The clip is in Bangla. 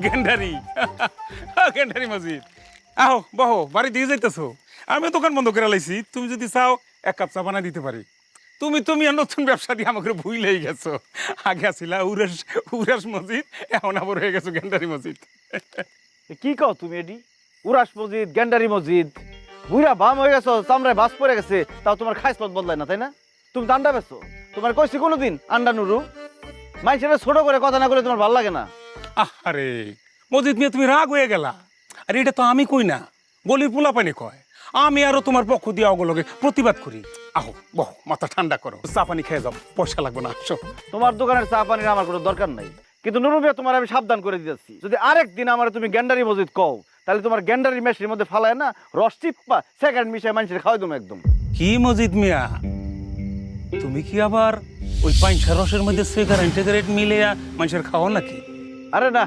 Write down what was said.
গেন্ডারি গেন্ডারি মসজিদ। আহো বহো, বাড়ি দিয়ে যাইতেছো? আমি দোকান বন্ধ করে লাইছি, তুমি যদি চাও 1 কাপ চা বানাই দিতে পারি। তুমি আর নতুন ব্যবসা দিয়ে আমাকে ভুলেই গেছো। আগে আসিলা উরাস উরাস মসজিদ, এখন আবার হয়ে গেছো গেন্ডারি মসজিদ। কি কও তুমি এডি? উরাস মসজিদ, গেন্ডারি মসজিদ, বুড়া বাম হয়ে গেছো, চামড়ায় বাস পড়ে গেছে, তাও তোমার খাইসলত বদলায় না, তাই না? তুমি তো আন্ডা বেছো। তোমার কইছি কোনোদিন আন্ডা নুরু? মানুষের ছোট করে কথা না বলে তোমার ভালো লাগে না? আরে মসজিদ নিয়ে তুমি রাগ হয়ে গেলা। আরে এটা তো আমি কই না, গলির পোলাপানি কয়। আমি আরো তোমার পক্ষ দিয়ে অগলগে প্রতিবাদ করি। আহো বহো, মাথা ঠান্ডা করো, চা পানি খেয়ে যাও, পয়সা লাগবে না, আসো। তোমার দোকানের চা পানির আমার কোনো দরকার নাই। কিন্তু নুরু মিয়া, তোমার আমি সাবধান করে দিতেছি, যদি আরেকদিন আমার তুমি গেন্ডারি মসজিদ কও, তাহলে তোমার গেন্ডারি মেশিনের মধ্যে ফালায় না রস টিপ্পা সেকেন্ড মিশায় মানুষের খাওয়াই দেবো একদম। কি মজিদ মিয়া, তুমি কি আবার ওই পাইনসার রসের মধ্যে সিগারেট টিগারেট মিলে মানুষের খাওয়া নাকি? আরে না,